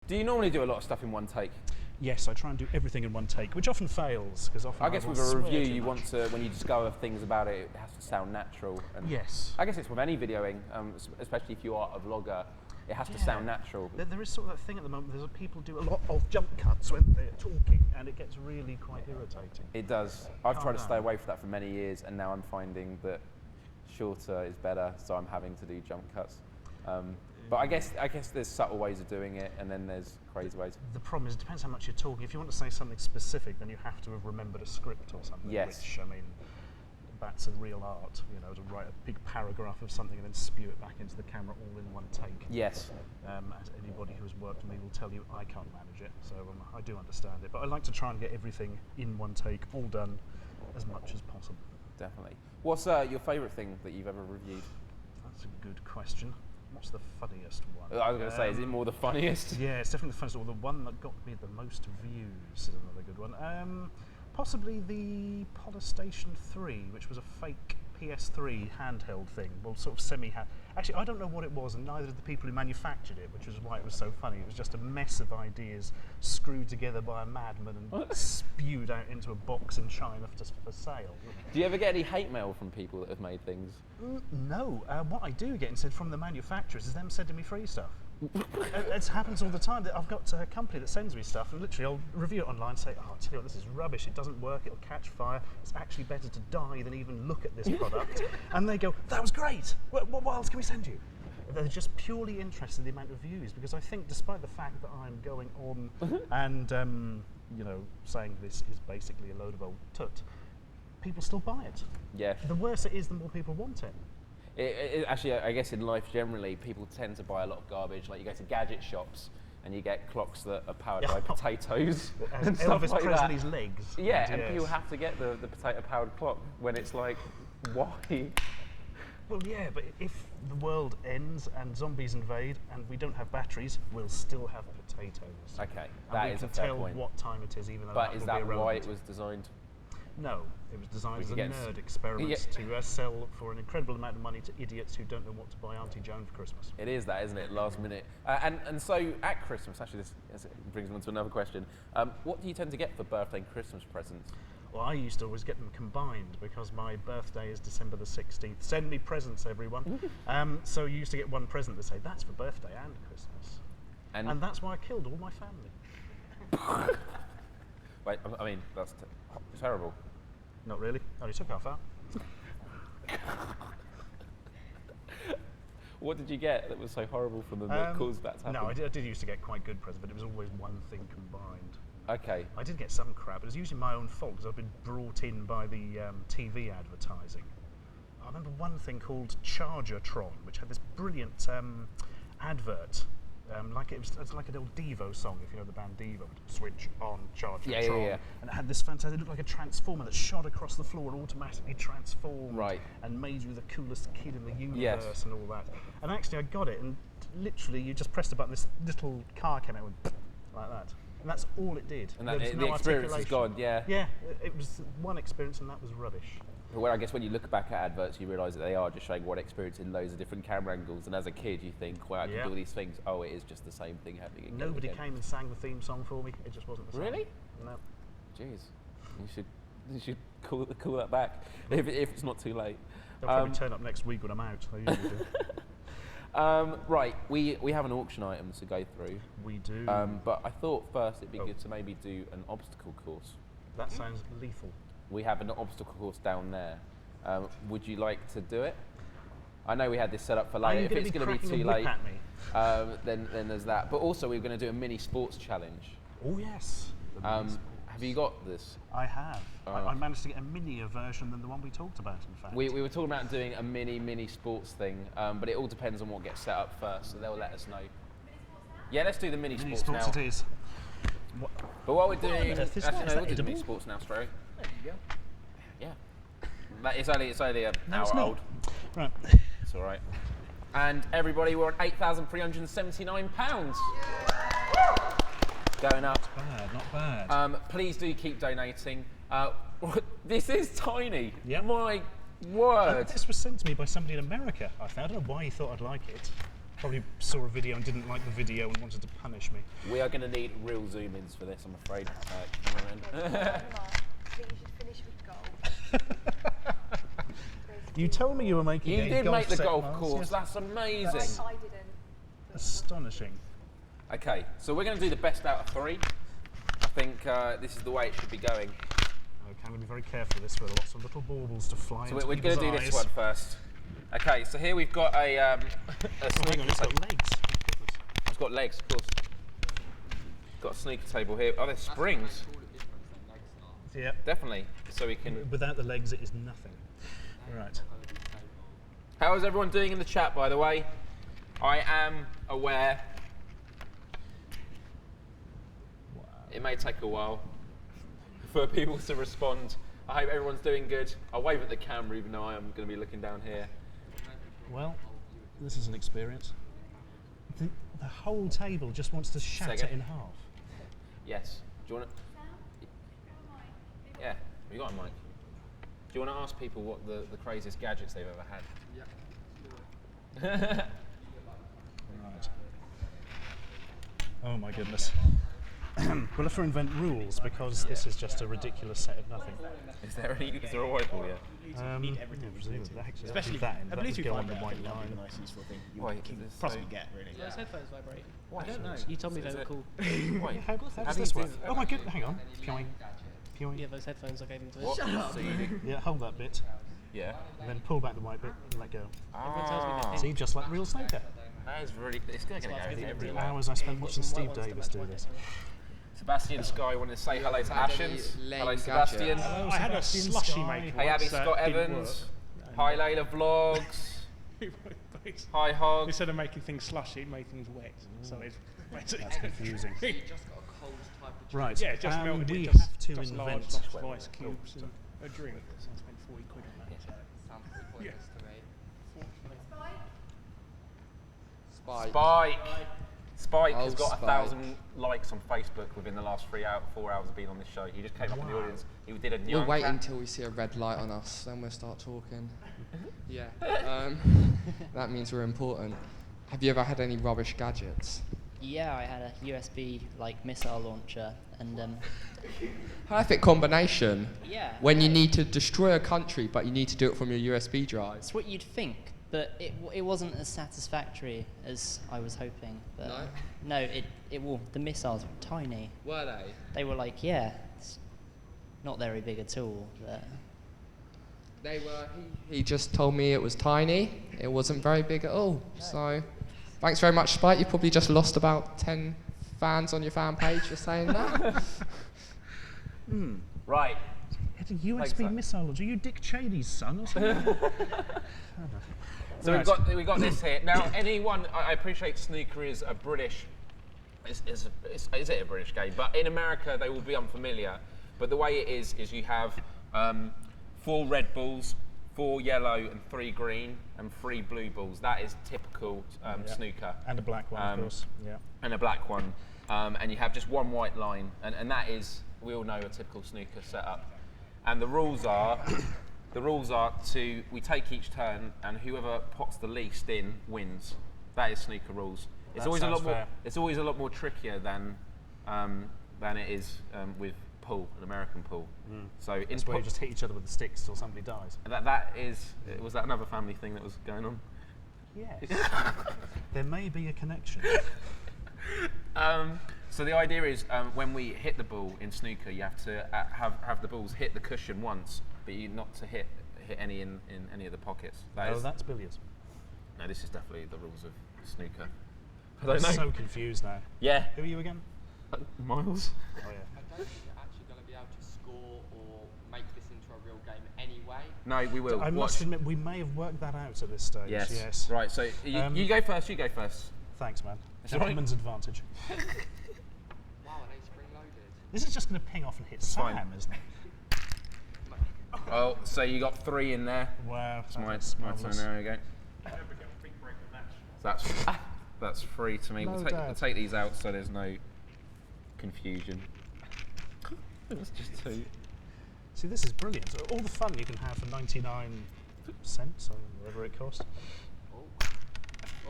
Do you normally do a lot of stuff in one take? Yes, I try and do everything in one take, which often fails, because often I guess with a review, you want to, when you discover things about it, it has to sound natural. And yes. I guess it's with any videoing, especially if you are a vlogger, it has to sound natural. There is sort of that thing at the moment, people do a lot of jump cuts when they're talking, and it gets really quite irritating. It does. I've tried to stay away from that for many years, and now I'm finding that shorter is better, so I'm having to do jump cuts. But I guess there's subtle ways of doing it, and then there's crazy ways. The problem is, it depends how much you're talking. If you want to say something specific, then you have to have remembered a script or something. Yes. Which, I mean, that's a real art, you know, to write a big paragraph of something and then spew it back into the camera all in one take. Yes. As anybody who has worked with me will tell you, I can't manage it, so I do understand it. But I like to try and get everything in one take, all done, as much as possible. Definitely. What's your favourite thing that you've ever reviewed? That's a good question. What's the funniest one? I was going to say, is it more the funniest? Yeah, it's definitely the funniest one. The one that got me the most views is another good one. Possibly the Polystation 3, which was a fake PS3 handheld thing. Well, sort of semi-hand. Actually, I don't know what it was, and neither did the people who manufactured it, which is why it was so funny. It was just a mess of ideas screwed together by a madman and spewed out into a box in China just for sale. Do you ever get any hate mail from people that have made things? No. What I do get instead from the manufacturers is them sending me free stuff. It happens all the time. I've got a company that sends me stuff, and literally I'll review it online and say, oh, I tell you what, this is rubbish, it doesn't work, it'll catch fire, it's actually better to die than even look at this product. And they go, that was great, what else can we send you? They're just purely interested in the amount of views, because I think despite the fact that I'm going on and you know, saying this is basically a load of old tut, people still buy it. Yeah. The worse it is, the more people want it. Actually, I guess in life generally, people tend to buy a lot of garbage. Like you go to gadget shops and you get clocks that are powered by potatoes and stuff Elvis like Presley's that. legs. Yeah, and people have to get the potato-powered clock when it's like, why? Well, yeah, but if the world ends and zombies invade and we don't have batteries, we'll still have potatoes. Okay, and that we is can a fair tell point. what time it is, even though But that is will that be irrelevant. why it was designed? No, it was designed as a get nerd experiment to sell for an incredible amount of money to idiots who don't know what to buy Auntie Joan for Christmas. It is that, isn't it? Last minute. And so at Christmas, actually, this brings me on to another question. What do you tend to get for birthday and Christmas presents? Well, I used to always get them combined because my birthday is December the 16th. Send me presents, everyone. So you used to get one present to say, that's for birthday and Christmas. And that's why I killed all my family. Wait, I mean, that's terrible. Not really. Only took half out. What did you get that was so horrible from them that caused that to happen? No, I did used to get quite good presents, but it was always one thing combined. Okay. I did get some crap, but it was usually my own fault because I've been brought in by the TV advertising. I remember one thing called Chargertron, which had this brilliant advert. Like it's like an old Devo song, if you know the band Devo. Switch on Chargertron. Yeah. And it had this fantastic, it looked like a transformer that shot across the floor and automatically transformed. Right. And made you the coolest kid in the universe and all that. And actually I got it, and literally you just pressed a button, this little car came out and went like that. And that's all it did. And there was the no experience is articulation. gone, yeah. Yeah, it was one experience and that was rubbish. But I guess when you look back at adverts, you realise that they are just showing one experience in loads of different camera angles. And as a kid, you think, well, I can do all these things. Oh, it is just the same thing happening again. Nobody came and sang the theme song for me. It just wasn't the same. Really? No. Jeez. You should call that back if it's not too late. They'll probably turn up next week when I'm out. They usually do. Right, we have an auction item to go through. We do. But I thought first it'd be good to maybe do an obstacle course. That sounds lethal. We have an obstacle course down there. Would you like to do it? I know we had this set up for later. If it's going to be too late, then there's that. But also we're going to do a mini sports challenge. Oh yes. Have you got this? I have. I managed to get a minier version than the one we talked about, in fact. We were talking about doing a mini sports thing, but it all depends on what gets set up first, so they'll let us know. Yeah, let's do the mini sports now. It is. But what we're doing, actually no, we'll do the mini sports now, Stro. There you go. Yeah. It's only an hour old. Right. It's all right. And everybody, we're on £8,379. Going up. Not bad. Please do keep donating. This is tiny. Yep. My word. This was sent to me by somebody in America. I don't know why he thought I'd like it. Probably saw a video and didn't like the video and wanted to punish me. We are going to need real zoom-ins for this, I'm afraid. You should finish with goal. You told me you were making You a did golf make the set, golf Myles, course, yes. that's amazing. I didn't. Astonishing. Okay, so we're going to do the best out of 3. I think this is the way it should be going. Okay, I'm going to be very careful with this. With lots of little baubles to fly So into we're going to do people's this eyes. one first. Okay, so here we've got a Oh, hang on, it's got legs. It's got legs, of course. Got a snooker table here. Oh, there's springs. Yeah. Definitely. So we can. Without the legs, it is nothing. Right. How is everyone doing in the chat, by the way? I am aware. Wow. It may take a while for people to respond. I hope everyone's doing good. I'll wave at the camera, even though I am going to be looking down here. Well, this is an experience. The whole table just wants to shatter Second. in half. Yes. Do you want to? Yeah. We got a mic. Do you want to ask people what the craziest gadgets they've ever had? Yeah. Right. Oh my goodness. We'll have to invent rules because this is just a ridiculous set of nothing. Is there a whiteboard yet? Especially that end. a That would Bluetooth go on the vibrator, I white think that'd be line. a nice useful thing you Why, can is this possibly so- get, really. Those headphones vibrate. Why? I don't know. Is You told me it- they were cool. Wait. Yeah, how How does do this you work? do- Oh my goodness, hang on. Pew-ing. Pew-ing. Yeah, those headphones I gave him to. What? So you do? Yeah, hold that bit, Yeah. and then pull back the white bit and let go. Everyone tells me Ah, that See, just like real snooker. that is really. It's going to go That's why I everywhere. Hours I spent watching Steve Davis do this. Sebastian Sky wanted to say hello to Ashens. lame Hello, gadgets. Sebastian. I had a Sebastian slushy Sky. maker Hey, Abby once that Scott didn't Evans. work. Hi, Layla Vlogs. Hi, Hog. Instead of making things slushy, it made things wet. So it's basically That's confusing. You just got a cold type of Right, yeah, just melted we it. Just, have to just large invent. lush ice cubes and a drink. So I spent 40 quid on that. sounds pretty pointless to me. Spike. Spike. Spike. Spike has Oh, got Spike. 1,000 likes on Facebook within the last 4 hours of being on this show. He just came up in the Wow. audience. He did a We'll young wait cat. until we see a red light on us, then we'll start talking. Yeah. That means we're important. Have you ever had any rubbish gadgets? Yeah, I had a USB like missile launcher, and Perfect combination. yeah, When you need to destroy a country, but you need to do it from your USB drive. it's what you'd think, but it wasn't as satisfactory as I was hoping. But no, the missiles were tiny. Were they? They were like, yeah, it's not very big at all. But They were. He just told me it was tiny. It wasn't very big at all. So, thanks very much, Spike. You probably just lost about 10 fans on your fan page for saying that. Right. It's a USB Thanks, missile launcher. Are you Dick Cheney's son or something? So we've got this here. Now, anyone, I appreciate snooker is a British, is it a British game? But in America, they will be unfamiliar. But the way it is you have 4 red balls, 4 yellow and 3 green, and 3 blue balls. That is typical snooker. And a black one, of course. Yeah. And a black one. And you have just 1 white line. And that is, we all know, a typical snooker setup. And the rules are, we take each turn, and whoever pots the least in wins. That is snooker rules. It's That always a sounds lot more. fair. It's always a lot more trickier than it is with pool, an American pool. So in That's where you just hit each other with the sticks till somebody dies. that is, was that another family thing that was going on? Yes. There may be a connection. So the idea is when we hit the ball in snooker, you have to have the balls hit the cushion once, but you not to hit any in any of the pockets. That's billiards. No, this is definitely the rules of snooker. I I'm don't know. so confused now. Yeah, Who are you again? Miles. Oh, yeah. I don't think you're actually going to be able to score or make this into a real game anyway. No, we will. I must admit, we may have worked that out at this stage. Yes. Right. So you go first. You go first. Thanks, man. It's all right. Gentleman's advantage. Wow, are they spring loaded? This is just going to ping off and hit fine. Sam, isn't it? Oh, so you got 3 in there. Wow. It's my that's turn. marvellous. There we go. So that's 3 to me. No We'll doubt. take these out so there's no confusion. It's just 2. See, this is brilliant. All the fun you can have for 99 cents or whatever it costs.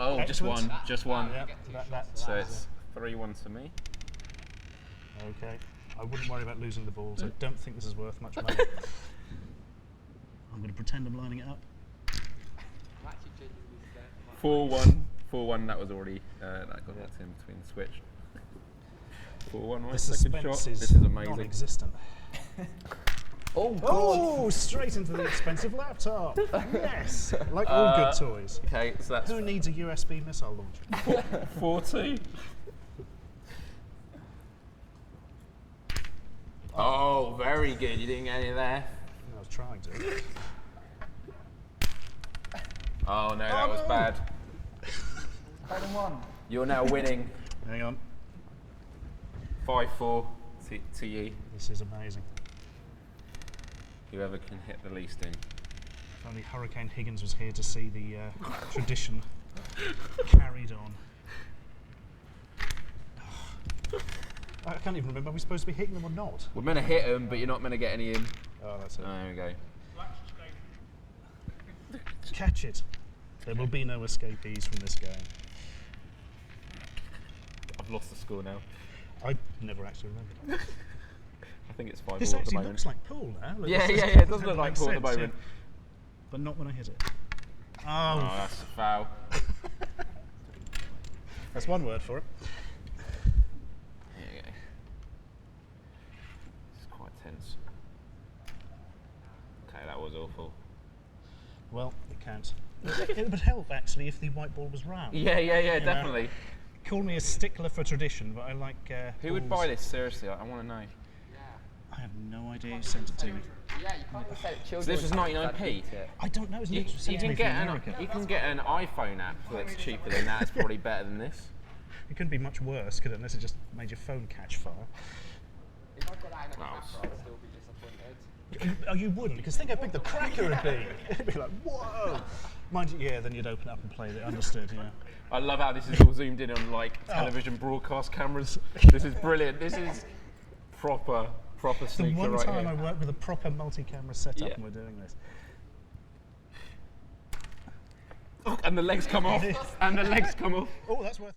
Oh, just Excellent. one. Just one. Yeah, So it's 3-1 to me. okay. I wouldn't worry about losing the balls. I don't think this is worth much money. I'm going to pretend I'm lining it up. 4-1. 4-1. That was already that got locked in between the switch. 4-1. My The second shot. suspense This is amazing. non-existent. Oh God. Oh, straight into the expensive laptop. Yes, like all good toys. Okay, so that's Who needs a USB missile launcher? 4-2. Oh, very good. You didn't get any there. I was trying to. Oh no, that was bad. You're now winning. Hang on. 5-4 to you. This is amazing. Whoever can hit the least in. If only Hurricane Higgins was here to see the tradition carried on. I can't even remember. Are we supposed to be hitting them or not? We're meant to hit them, but you're not meant to get any in. Oh, that's it. There we go. Catch it. There will be no escapees from this game. I've lost the score now. I never actually remembered. I think it's 5-4 This at the actually moment. looks like pool now. Look, Yeah, this yeah, is- yeah. It does that look like makes pool at the sense, moment. yeah. But not when I hit it. Oh, Oh, that's a foul. that's one word for it. There you go. It's quite tense. Okay, that was awful. Well, it counts. It would help actually if the white ball was round. Yeah, yeah, yeah, You know, definitely. Call me a stickler for tradition, but I like. Who would balls. buy this? Seriously, I want to know. I have no idea who sent it to me. Yeah, you can't even say that So children. this was 99p. I don't know. It's You, literally you sent to can me get from an America. you can get an iPhone app that's cheaper than that. It's probably better than this. It couldn't be much worse, could it? Unless it just made your phone catch fire. If I got that in a Wow. camera, I'd still be disappointed. Oh, you wouldn't, because think how big the cracker would be. It'd be like, whoa! Mind you, yeah, then you'd open it up and play it. Understood, yeah. I love how this is all zoomed in on like television broadcast cameras. This is brilliant. This is proper The sneaker one right time here. I work with a proper multi-camera setup Yeah. and we're doing this. And the legs come off. And the legs come off. Oh, that's worth.